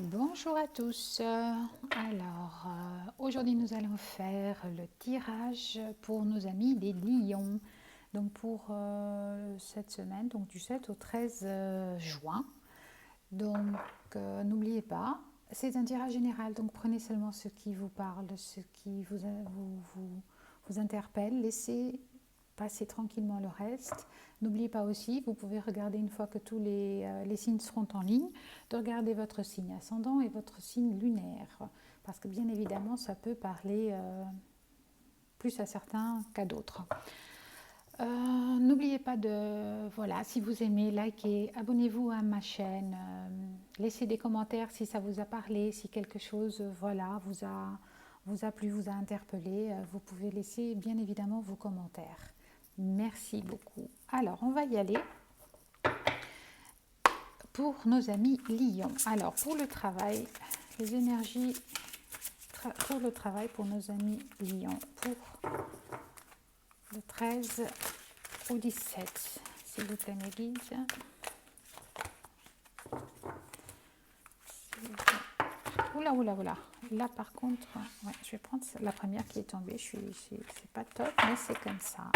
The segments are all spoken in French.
Bonjour à tous. Aujourd'hui nous allons faire le tirage pour nos amis les lions. Donc pour cette semaine, donc du 7 au 13 juin. Donc n'oubliez pas, c'est un tirage général, donc prenez seulement ce qui vous parle, ce qui vous interpelle. Laissez passer tranquillement le reste. N'oubliez pas aussi, vous pouvez regarder une fois que tous les signes seront en ligne, de regarder votre signe ascendant et votre signe lunaire. Parce que bien évidemment, ça peut parler plus à certains qu'à d'autres. N'oubliez pas de, voilà, si vous aimez, likez, abonnez-vous à ma chaîne, laissez des commentaires si ça vous a parlé, si quelque chose, voilà, vous a plu, vous a interpellé, vous pouvez laisser bien évidemment vos commentaires. Merci beaucoup. Alors, on va y aller pour nos amis lions. Alors, pour le travail, les énergies pour le travail pour nos amis lions, pour le 13 au 17, s'il vous plaît mes guides. Oula, oula, oula. Là, par contre, ouais, je vais prendre la première qui est tombée. C'est pas top, mais c'est comme ça.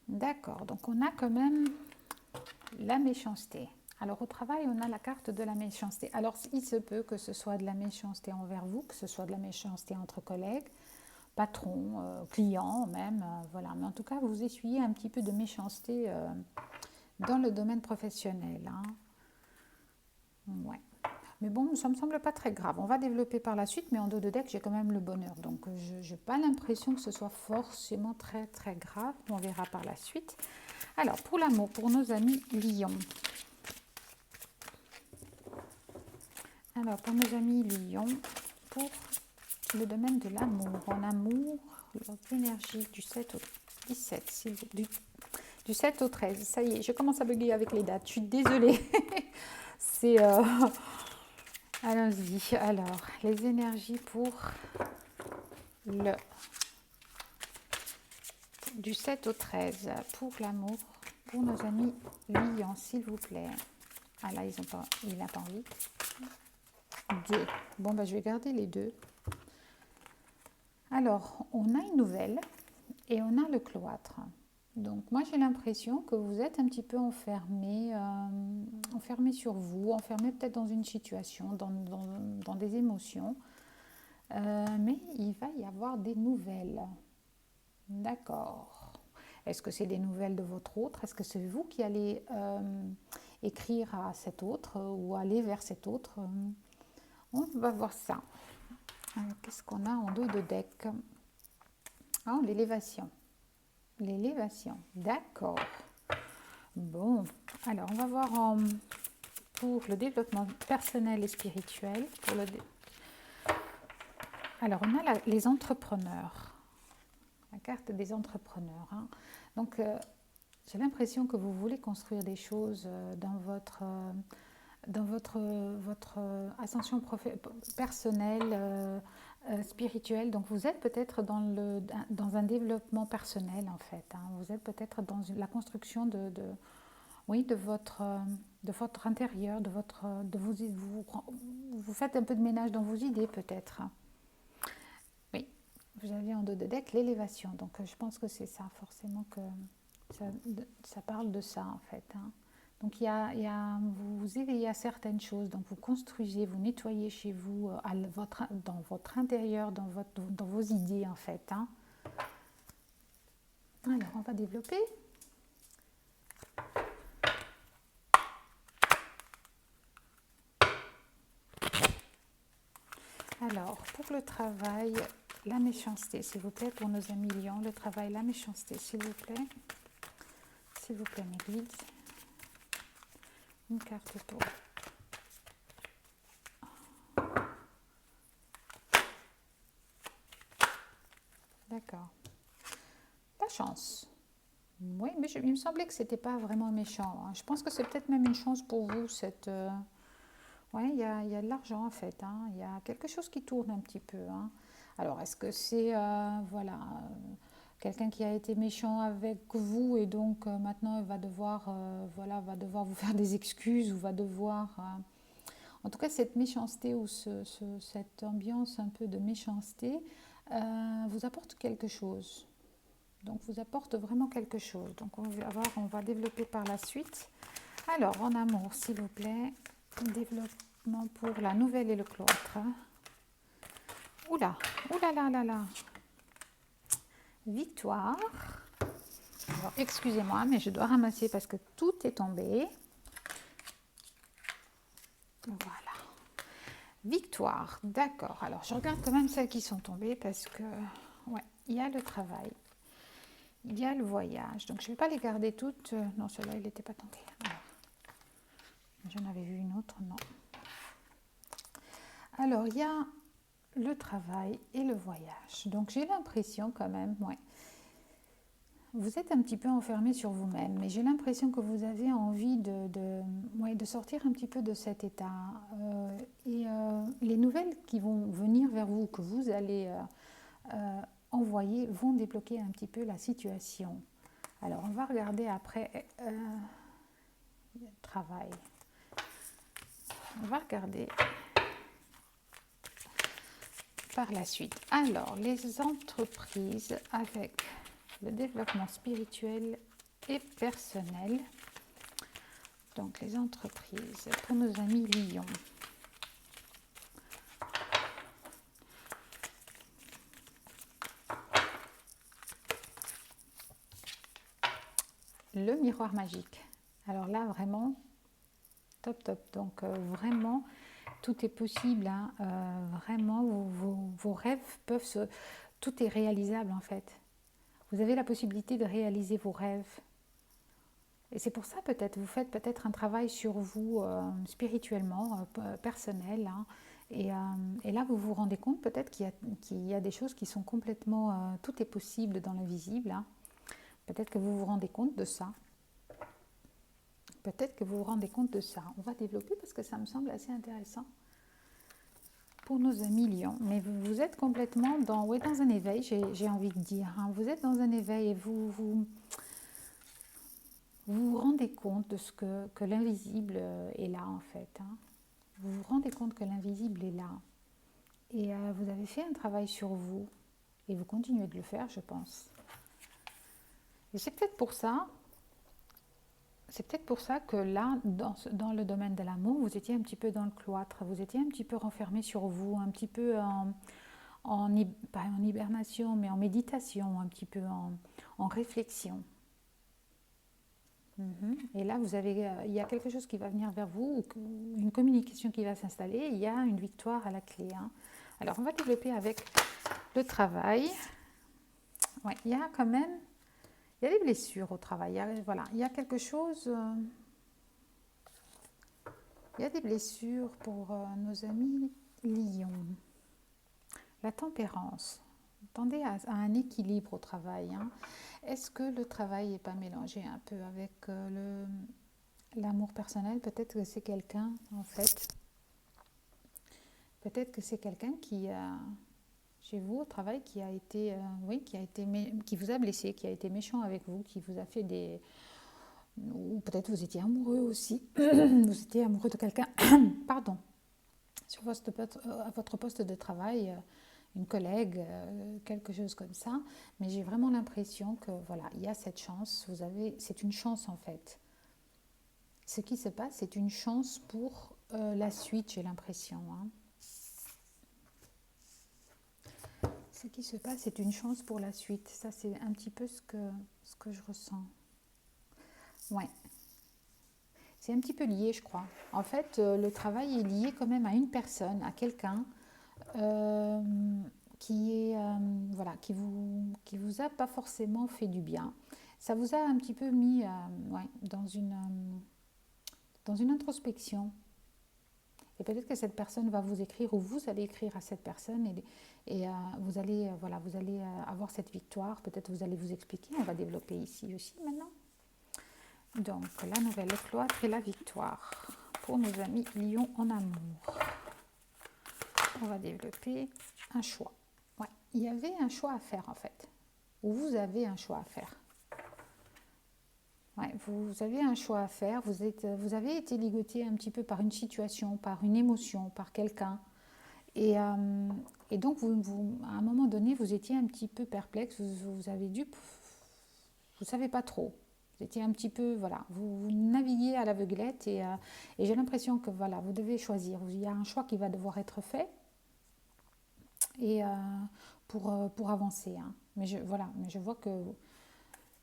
D'accord, donc on a quand même la méchanceté. Alors au travail, on a la carte de la méchanceté. Alors il se peut que ce soit de la méchanceté envers vous, que ce soit de la méchanceté entre collègues, patrons, clients même, voilà. Mais en tout cas, vous essuyez un petit peu de méchanceté dans le domaine professionnel. Hein. Ouais. Mais bon, ça ne me semble pas très grave. On va développer par la suite, mais en dos de deck, j'ai quand même le bonheur. Donc, je n'ai pas l'impression que ce soit forcément très, très grave. On verra par la suite. Alors, pour l'amour, pour nos amis lions. Alors, pour nos amis lions, pour le domaine de l'amour. En amour, l'énergie du 7 au 17, du 7 au 13. Ça y est, je commence à bugger avec les dates. Je suis désolée. C'est... Allons-y. Alors, les énergies pour le du 7 au 13 pour l'amour, pour nos amis lions, s'il vous plaît. Ah là, il n'a pas envie. 2. Bon, bah, je vais garder les deux. Alors, on a une nouvelle et on a le cloître. Donc, moi, j'ai l'impression que vous êtes un petit peu enfermé sur vous, enfermé peut-être dans une situation, dans des émotions. Mais il va y avoir des nouvelles. D'accord. Est-ce que c'est des nouvelles de votre autre? Est-ce que c'est vous qui allez écrire à cet autre ou aller vers cet autre? On va voir ça. Qu'est-ce qu'on a en dos de deck? Ah, l'élévation. L'élévation. D'accord. Bon, alors on va voir pour le développement personnel et spirituel. Alors on a les entrepreneurs. La carte des entrepreneurs. Hein. Donc j'ai l'impression que vous voulez construire des choses dans votre ascension personnelle, spirituelle. Donc vous êtes peut-être dans un développement personnel en fait. Hein. Vous êtes peut-être dans la construction oui, de votre intérieur, vous faites un peu de ménage dans vos idées peut-être. Oui, vous avez en dos de deck l'élévation. Donc je pense que c'est ça forcément que ça parle de ça en fait. Hein. Donc vous vous éveillez à certaines choses, donc vous construisez, vous nettoyez chez vous, dans votre intérieur, dans vos idées en fait. Hein. Alors on va développer. Alors pour le travail, la méchanceté s'il vous plaît, pour nos amis lions, le travail, la méchanceté s'il vous plaît mes guides. Une carte pour d'accord. La chance. Oui, mais il me semblait que c'était pas vraiment méchant. Hein. Je pense que c'est peut-être même une chance pour vous. Oui, il y a de l'argent en fait. Hein. Il y a quelque chose qui tourne un petit peu. Hein. Alors, est-ce que c'est quelqu'un qui a été méchant avec vous et donc maintenant il va devoir, va devoir vous faire des excuses ou va devoir En tout cas, cette méchanceté ou cette ambiance un peu de méchanceté vous apporte quelque chose. Donc, vous apporte vraiment quelque chose. Donc, on va développer par la suite. Alors, en amour, s'il vous plaît, développement pour la nouvelle et le cloître. Oula, oula là là là. Victoire. Alors, excusez-moi, mais je dois ramasser parce que tout est tombé. Voilà. Victoire, d'accord. Alors, je regarde quand même celles qui sont tombées parce que, ouais, il y a le travail, il y a le voyage. Donc, je ne vais pas les garder toutes. Non, celle-là, il n'était pas tombé. J'en avais vu une autre, non. Alors, il y a le travail et le voyage. Donc, j'ai l'impression quand même, ouais, vous êtes un petit peu enfermé sur vous-même, mais j'ai l'impression que vous avez envie de sortir un petit peu de cet état. Les nouvelles qui vont venir vers vous, que vous allez envoyer, vont débloquer un petit peu la situation. Alors, on va regarder après le travail. On va regarder par la suite. Alors, les entreprises avec le développement spirituel et personnel. Donc, les entreprises pour nos amis Lions. Le miroir magique. Alors là, vraiment, top, top. Donc, vraiment, tout est possible. Hein. Vraiment, vos rêves peuvent se... Tout est réalisable, en fait. Vous avez la possibilité de réaliser vos rêves. Et c'est pour ça, peut-être, vous faites peut-être un travail sur vous spirituellement, personnel. Hein. Et là, vous vous rendez compte peut-être qu'il y a des choses qui sont complètement... tout est possible dans l'invisible. Hein. Peut-être que vous vous rendez compte de ça. Peut-être que vous vous rendez compte de ça. On va développer parce que ça me semble assez intéressant pour nos amis lions. Mais vous êtes complètement dans un éveil, j'ai envie de dire. Hein. Vous êtes dans un éveil et vous vous rendez compte de ce que l'invisible est là en fait. Hein. Vous vous rendez compte que l'invisible est là. Et vous avez fait un travail sur vous. Et vous continuez de le faire, je pense. Et c'est peut-être pour ça... C'est peut-être pour ça que là, dans le domaine de l'amour, vous étiez un petit peu dans le cloître, vous étiez un petit peu renfermé sur vous, un petit peu pas en hibernation, mais en méditation, un petit peu en réflexion. Et là, il y a quelque chose qui va venir vers vous, une communication qui va s'installer, il y a une victoire à la clé. Hein. Alors, on va développer avec le travail. Ouais, il y a quand même... Il y a des blessures au travail. Il y a quelque chose... il y a des blessures pour nos amis lions. La tempérance. Tendez à un équilibre au travail. Hein. Est-ce que le travail n'est pas mélangé un peu avec l'amour personnel? Peut-être que c'est quelqu'un, en fait. Peut-être que c'est quelqu'un qui a... chez vous au travail qui a été, qui vous a blessé, qui a été méchant avec vous, qui vous a fait des... Ou peut-être vous étiez amoureux aussi, vous étiez amoureux de quelqu'un, pardon, sur votre poste de travail, une collègue, quelque chose comme ça. Mais j'ai vraiment l'impression que voilà, il y a cette chance, c'est une chance en fait. Ce qui se passe, c'est une chance pour la suite, j'ai l'impression. Hein. Ce qui se passe, c'est une chance pour la suite. Ça, c'est un petit peu ce que je ressens. Ouais. C'est un petit peu lié, je crois. En fait, le travail est lié quand même à une personne, à quelqu'un qui est, qui vous a pas forcément fait du bien. Ça vous a un petit peu mis dans une introspection. Et peut-être que cette personne va vous écrire ou vous allez écrire à cette personne et vous allez avoir cette victoire. Peut-être vous allez vous expliquer. On va développer ici aussi maintenant. Donc, la nouvelle, le cloître et la victoire pour nos amis lions en amour. On va développer un choix. Ouais, il y avait un choix à faire en fait. Ou vous avez un choix à faire. Ouais, vous avez un choix à faire. Vous avez été ligoté un petit peu par une situation, par une émotion, par quelqu'un. Et, euh, et donc, à un moment donné, vous étiez un petit peu perplexe. Vous avez dû, vous savez pas trop. Vous étiez un petit peu, voilà, vous naviguez à l'aveuglette et j'ai l'impression que voilà, vous devez choisir. Il y a un choix qui va devoir être fait et pour avancer, hein. Voilà, mais je vois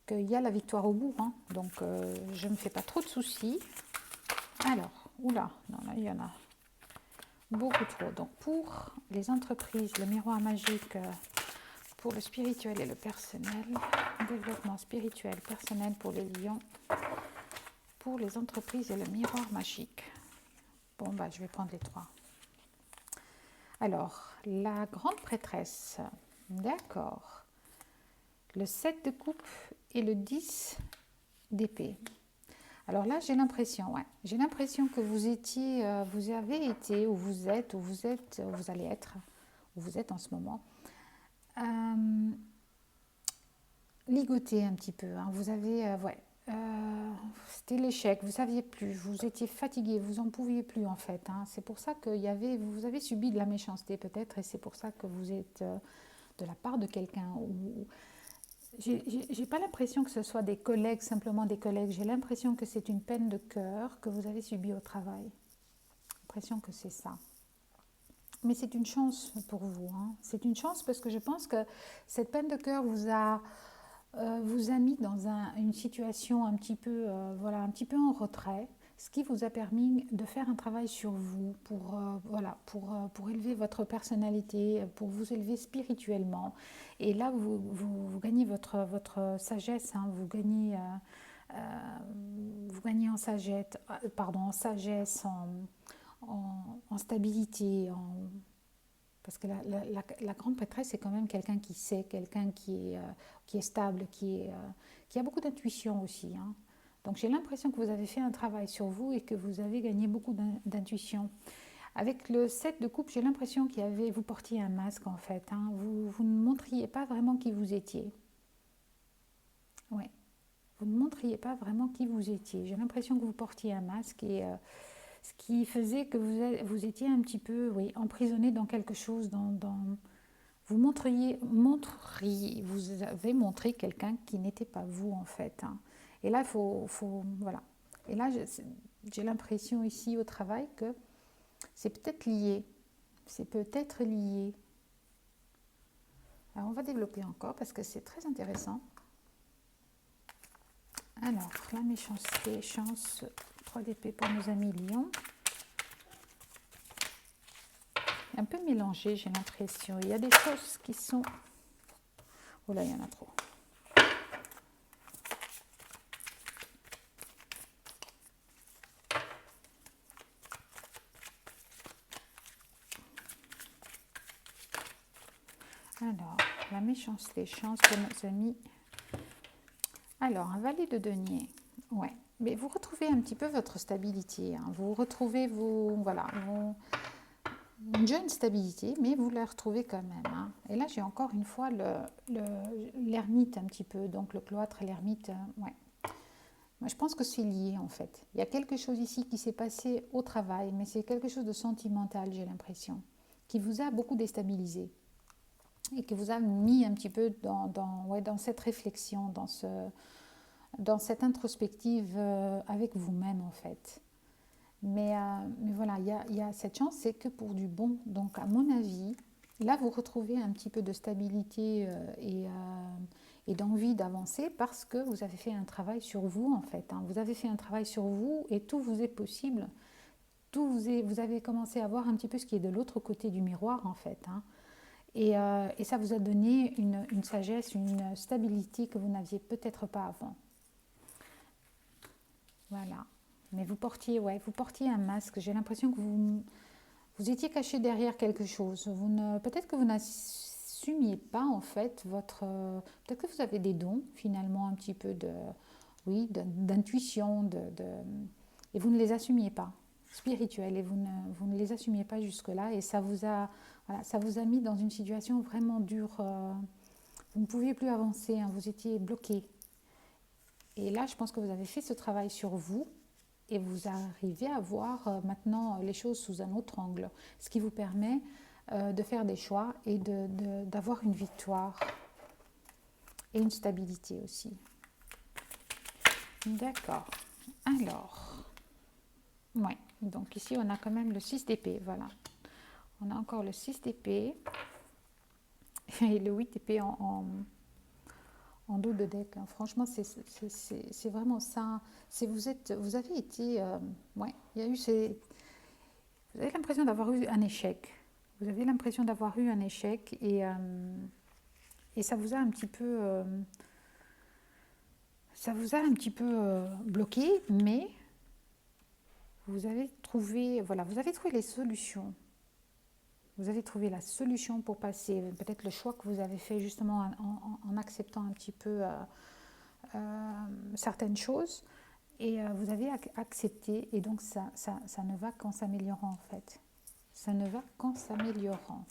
qu'il y a la victoire au bout, hein. Donc je ne me fais pas trop de soucis. Alors, oula, non, là il y en a beaucoup trop. Donc pour les entreprises, le miroir magique, pour le spirituel et le personnel, développement spirituel, personnel pour les lions, pour les entreprises et le miroir magique. Bon, bah, je vais prendre les trois. Alors, la grande prêtresse, d'accord. Le 7 de coupe et le 10 d'épée. Alors là, j'ai l'impression, ouais, j'ai l'impression que vous avez été, ou vous êtes, où vous allez être, où vous êtes en ce moment, euh, ligoté un petit peu, hein. Vous avez, ouais, c'était l'échec, vous ne saviez plus, vous étiez fatigué, vous n'en pouviez plus en fait, hein. C'est pour ça que vous avez subi de la méchanceté peut-être, et c'est pour ça que vous êtes de la part de quelqu'un. J'ai pas l'impression que ce soit des collègues, simplement des collègues. J'ai l'impression que c'est une peine de cœur que vous avez subie au travail. J'ai l'impression que c'est ça. Mais c'est une chance pour vous, hein. C'est une chance parce que je pense que cette peine de cœur vous a mis dans une situation un petit peu, voilà, un petit peu en retrait, ce qui vous a permis de faire un travail sur vous voilà, pour élever votre personnalité, pour vous élever spirituellement. Et là, vous gagnez votre sagesse, hein, vous gagnez en sagesse, en sagesse, en stabilité, parce que la grande prêtresse, c'est quand même quelqu'un qui sait, quelqu'un qui est stable, qui a beaucoup d'intuition aussi, hein. Donc j'ai l'impression que vous avez fait un travail sur vous et que vous avez gagné beaucoup d'intuition. Avec le 7 de coupe, j'ai l'impression vous portiez un masque en fait, hein. Vous ne montriez pas vraiment qui vous étiez. Ouais, vous ne montriez pas vraiment qui vous étiez. J'ai l'impression que vous portiez un masque et ce qui faisait que vous étiez un petit peu, oui, emprisonné dans quelque chose, vous vous avez montré quelqu'un qui n'était pas vous en fait, hein. Et là, voilà. Et là, j'ai l'impression ici au travail que c'est peut-être lié. C'est peut-être lié. Alors, on va développer encore parce que c'est très intéressant. Alors, la méchanceté, chance, 3 d'épée pour nos amis lions. Un peu mélangé, j'ai l'impression. Il y a des choses qui sont... Oh là, il y en a trop. Alors, la méchanceté, chance pour nos amis. Alors, un valet de denier. Ouais. Mais vous retrouvez un petit peu votre stabilité, hein. Vous retrouvez une jeune stabilité, mais vous la retrouvez quand même, hein. Et là, j'ai encore une fois l'ermite un petit peu. Donc, le cloître et l'ermite, ouais. Moi, je pense que c'est lié, en fait. Il y a quelque chose ici qui s'est passé au travail, mais c'est quelque chose de sentimental, j'ai l'impression, qui vous a beaucoup déstabilisé et qui vous a mis un petit peu dans cette réflexion, dans cette introspective avec vous-même, en fait. Mais voilà, il y a cette chance, c'est que pour du bon. Donc, à mon avis, là, vous retrouvez un petit peu de stabilité et d'envie d'avancer parce que vous avez fait un travail sur vous, en fait, hein. Vous avez fait un travail sur vous et tout vous est possible. Vous avez commencé à voir un petit peu ce qui est de l'autre côté du miroir, en fait, hein. Et ça vous a donné une sagesse, une stabilité que vous n'aviez peut-être pas avant. Voilà. Mais vous portiez un masque. J'ai l'impression que vous étiez caché derrière quelque chose. Peut-être que vous n'assumiez pas en fait peut-être que vous avez des dons finalement un petit peu oui, d'intuition, et vous ne les assumiez pas, spirituels, et vous ne les assumiez pas jusque-là, et voilà, ça vous a mis dans une situation vraiment dure. Vous ne pouviez plus avancer, hein, vous étiez bloqué. Et là, je pense que vous avez fait ce travail sur vous et vous arrivez à voir maintenant les choses sous un autre angle, ce qui vous permet de faire des choix et d'avoir une victoire et une stabilité aussi. D'accord. Alors, ouais. Donc ici, on a quand même le 6 d'épée, voilà. On a encore le 6 d'épée et le 8 d'épée en dos de deck. Franchement, c'est vraiment ça. Vous avez été, ouais, il y a eu vous avez l'impression d'avoir eu un échec. Vous avez l'impression d'avoir eu un échec et ça vous a un petit peu, bloqué, mais vous avez trouvé, voilà, vous avez trouvé les solutions. Vous avez trouvé la solution pour passer, peut-être le choix que vous avez fait justement en acceptant un petit peu certaines choses. Et vous avez accepté, et donc ça ne va qu'en s'améliorant en fait. Ça ne va qu'en s'améliorant.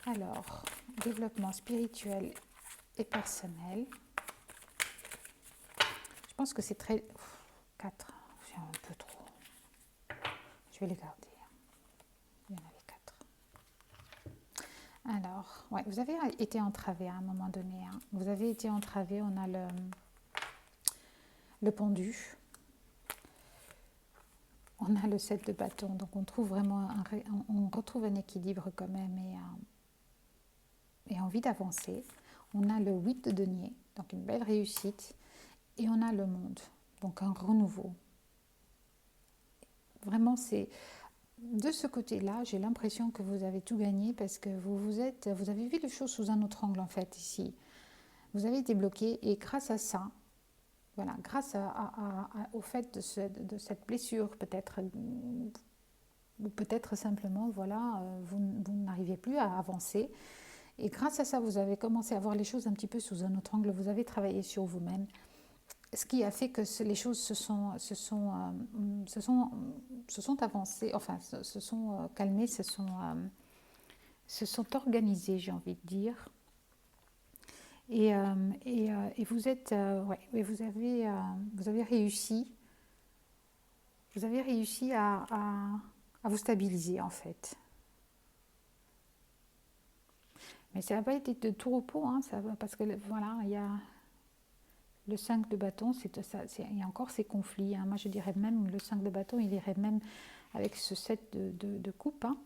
Alors, développement spirituel et personnel. Je pense que c'est très... 4, c'est un peu trop. Je vais les garder. Il y en avait 4. Alors, ouais, vous avez été entravé à un moment donné. Hein. Vous avez été entravé, on a le pendu. On a le 7 de bâton, donc on trouve vraiment on retrouve un équilibre quand même et envie d'avancer. On a le 8 de denier, donc une belle réussite. Et on a le monde, donc un renouveau. Vraiment, c'est de ce côté-là, j'ai l'impression que vous avez tout gagné parce que vous avez vu les choses sous un autre angle en fait ici. Vous avez été bloqué et grâce à ça, voilà, grâce au fait de cette blessure peut-être, ou peut-être simplement, voilà, vous n'arrivez plus à avancer. Et grâce à ça, vous avez commencé à voir les choses un petit peu sous un autre angle. Vous avez travaillé sur vous-même. Ce qui a fait que les choses se sont avancées, enfin, se sont calmées, se sont organisées, j'ai envie de dire. Et vous êtes, ouais, vous avez réussi à vous stabiliser en fait. Mais ça n'a pas été de tout repos, hein, parce que voilà, il y a le 5 de bâton, il y a encore ces conflits. Hein. Moi, je dirais même, le 5 de bâton, il irait même avec ce 7 de coupe. Hein.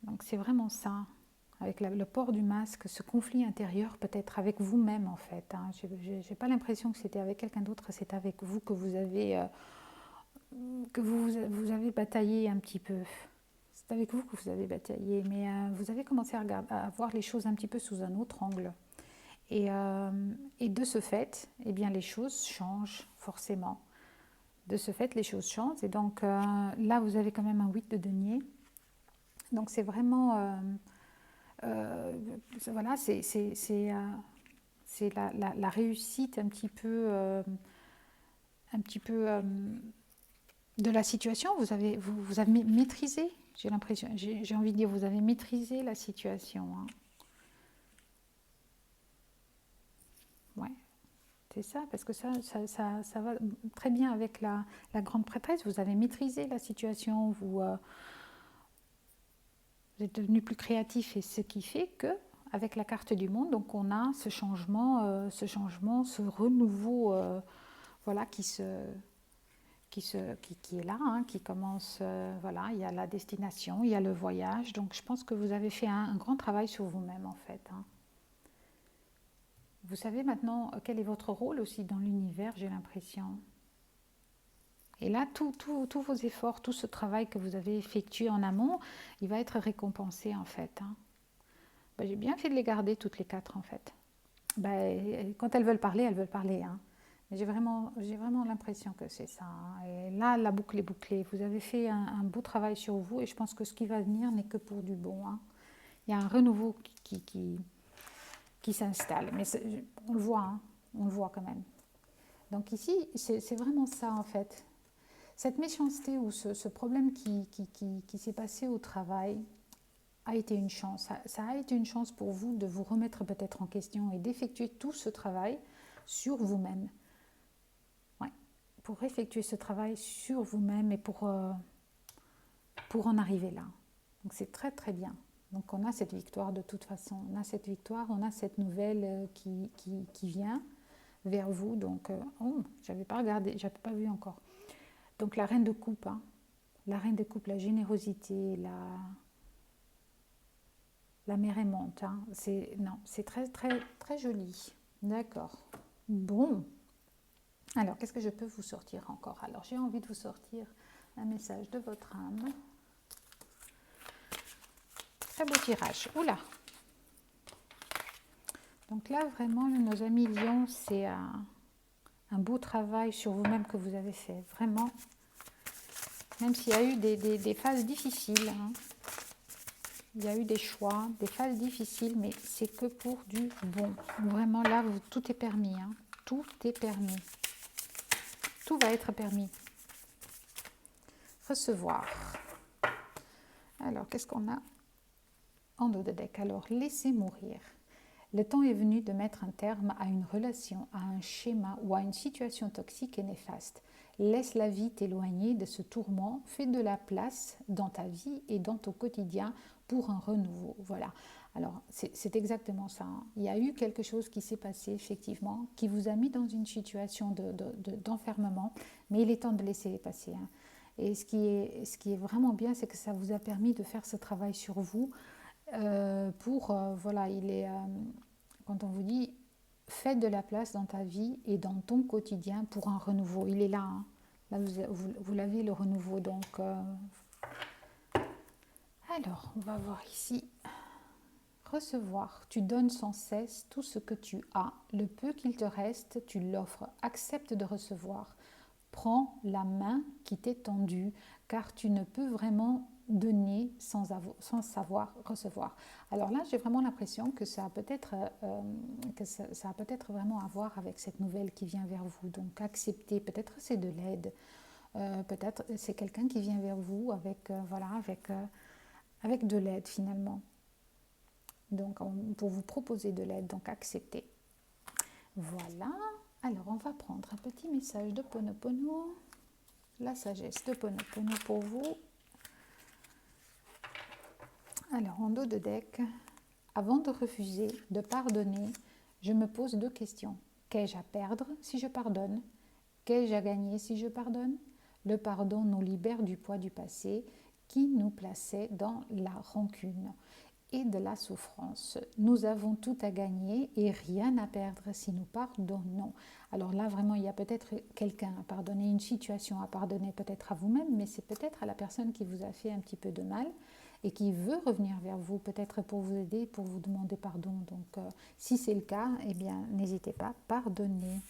Donc, c'est vraiment ça. Avec le port du masque, ce conflit intérieur, peut-être avec vous-même, en fait. Hein. Je n'ai pas l'impression que c'était avec quelqu'un d'autre, c'est avec vous que vous avez, vous avez bataillé un petit peu. C'est avec vous que vous avez bataillé. Mais vous avez commencé à voir les choses un petit peu sous un autre angle. Et de ce fait, eh bien, les choses changent forcément. De ce fait, les choses changent. Et donc là, vous avez quand même un 8 de denier. Donc c'est vraiment... voilà, c'est la réussite un petit peu de la situation. Vous avez maîtrisé, j'ai l'impression, j'ai envie de dire, vous avez maîtrisé la situation. Hein. Ouais. C'est ça, parce que ça va très bien avec la grande prêtresse. Vous avez maîtrisé la situation, vous êtes devenu plus créatif, et ce qui fait que, avec la carte du monde, donc on a ce changement, ce renouveau, voilà, qui est là, hein, qui commence. Voilà, il y a la destination, il y a le voyage. Donc je pense que vous avez fait un grand travail sur vous-même en fait. Hein. Vous savez maintenant quel est votre rôle aussi dans l'univers, j'ai l'impression. Et là, tous vos efforts, tout ce travail que vous avez effectué en amont, il va être récompensé en fait. Hein. Ben, j'ai bien fait de les garder toutes les 4 en fait. Ben, quand elles veulent parler, elles veulent parler. Hein. Mais j'ai vraiment l'impression que c'est ça. Hein. Et là, la boucle est bouclée. Vous avez fait un beau travail sur vous et je pense que ce qui va venir n'est que pour du bon. Hein. Il y a un renouveau qui s'installe. Mais on le voit, hein. On le voit quand même. Donc ici, c'est vraiment ça en fait. Cette méchanceté ou ce problème qui s'est passé au travail a été une chance. Ça a été une chance pour vous de vous remettre peut-être en question et d'effectuer tout ce travail sur vous-même. pour effectuer ce travail sur vous-même et pour en arriver là. Donc c'est très très bien. Donc on a cette victoire de toute façon. On a cette victoire, on a cette nouvelle qui vient vers vous. Donc, oh, j'avais pas regardé, j'avais pas vu encore. Donc la reine de coupe, hein. La reine de coupe, la générosité, la mer aimante. Hein. C'est très très très joli. D'accord. Bon. Alors, qu'est-ce que je peux vous sortir encore? Alors, j'ai envie de vous sortir un message de votre âme. Très beau tirage. Oula! Donc là, vraiment, nos amis lions, c'est un beau travail sur vous-même que vous avez fait. Vraiment, même s'il y a eu des phases difficiles. Hein. Il y a eu des choix, des phases difficiles, mais c'est que pour du bon. Vraiment, là, tout est permis. Hein. Tout est permis. Tout va être permis. Recevoir. Alors, qu'est-ce qu'on a en dos de deck? Alors, laissez mourir. Le temps est venu de mettre un terme à une relation, à un schéma ou à une situation toxique et néfaste. Laisse la vie t'éloigner de ce tourment, fais de la place dans ta vie et dans ton quotidien pour un renouveau. Voilà. Alors, c'est exactement ça. Hein. Il y a eu quelque chose qui s'est passé, effectivement, qui vous a mis dans une situation d'enfermement, mais il est temps de laisser passer. Hein. Et ce qui est vraiment bien, c'est que ça vous a permis de faire ce travail sur vous. Voilà, quand on vous dit fais de la place dans ta vie et dans ton quotidien pour un renouveau, il est là. Hein. Là, vous l'avez, le renouveau. Donc, alors, on va voir ici. Recevoir, tu donnes sans cesse tout ce que tu as, le peu qu'il te reste, tu l'offres. Accepte de recevoir. Prends la main qui t'est tendue, car tu ne peux vraiment donner sans savoir recevoir. Alors là, j'ai vraiment l'impression que ça a peut-être vraiment à voir avec cette nouvelle qui vient vers vous. Donc accepter, peut-être c'est de l'aide, peut-être c'est quelqu'un qui vient vers vous avec de l'aide finalement. Donc pour vous proposer de l'aide, donc accepter. Voilà. Alors, on va prendre un petit message de Ponopono, la sagesse de Ponopono pour vous. Alors, en dos de deck, avant de refuser, de pardonner, je me pose 2 questions. Qu'ai-je à perdre si je pardonne? Qu'ai-je à gagner si je pardonne? Le pardon nous libère du poids du passé qui nous plaçait dans la rancune et de la souffrance. Nous avons tout à gagner et rien à perdre si nous pardonnons. Alors là, vraiment, il y a peut-être quelqu'un à pardonner, une situation à pardonner peut-être à vous-même, mais c'est peut-être à la personne qui vous a fait un petit peu de mal et qui veut revenir vers vous, peut-être pour vous aider, pour vous demander pardon. Donc, si c'est le cas, eh bien, n'hésitez pas, pardonnez.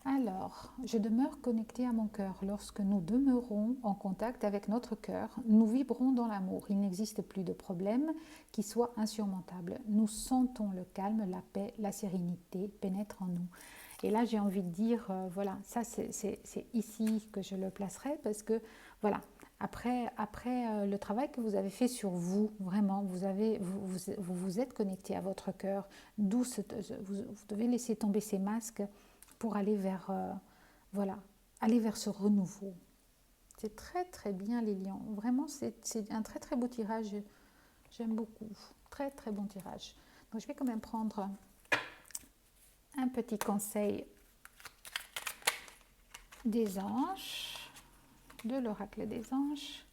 Alors, je demeure connectée à mon cœur. Lorsque nous demeurons en contact avec notre cœur, nous vibrons dans l'amour. Il n'existe plus de problème qui soit insurmontable. Nous sentons le calme, la paix, la sérénité pénètre en nous. Et là, j'ai envie de dire, voilà, ça c'est ici que je le placerai parce que, voilà, après le travail que vous avez fait sur vous, vraiment, vous êtes connecté à votre cœur, vous devez laisser tomber ces masques pour aller vers, aller vers ce renouveau. C'est très très bien les lions. Vraiment, c'est un très très beau tirage. J'aime beaucoup. Très très bon tirage. Donc je vais quand même prendre un petit conseil des anges, de l'oracle des anges.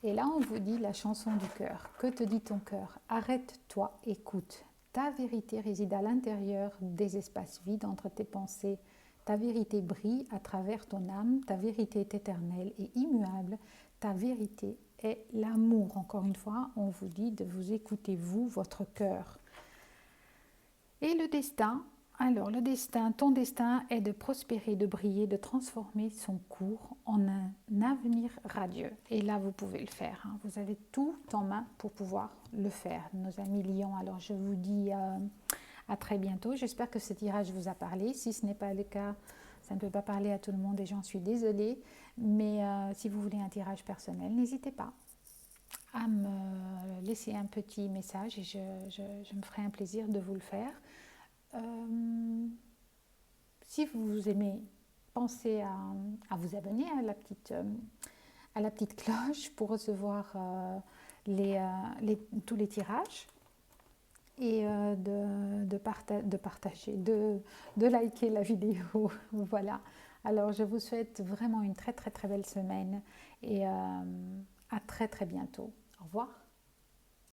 Et là, on vous dit la chanson du cœur. Que te dit ton cœur? Arrête-toi, écoute. Ta vérité réside à l'intérieur des espaces vides entre tes pensées. Ta vérité brille à travers ton âme. Ta vérité est éternelle et immuable. Ta vérité est l'amour. Encore une fois, on vous dit de vous écouter, vous, votre cœur. Et le destin, alors le destin, ton destin est de prospérer, de briller, de transformer son cours en un avenir radieux. Et là, vous pouvez le faire. Hein. Vous avez tout en main pour pouvoir le faire, nos amis lions. Alors, je vous dis à très bientôt. J'espère que ce tirage vous a parlé. Si ce n'est pas le cas, ça ne peut pas parler à tout le monde et j'en suis désolée. Mais si vous voulez un tirage personnel, n'hésitez pas à me laisser un petit message et je me ferai un plaisir de vous le faire. Si vous aimez pensez à vous abonner à la petite cloche pour recevoir tous les tirages et de partager, de liker la vidéo. Voilà. Alors, je vous souhaite vraiment une très très très belle semaine et à très très bientôt. Au revoir.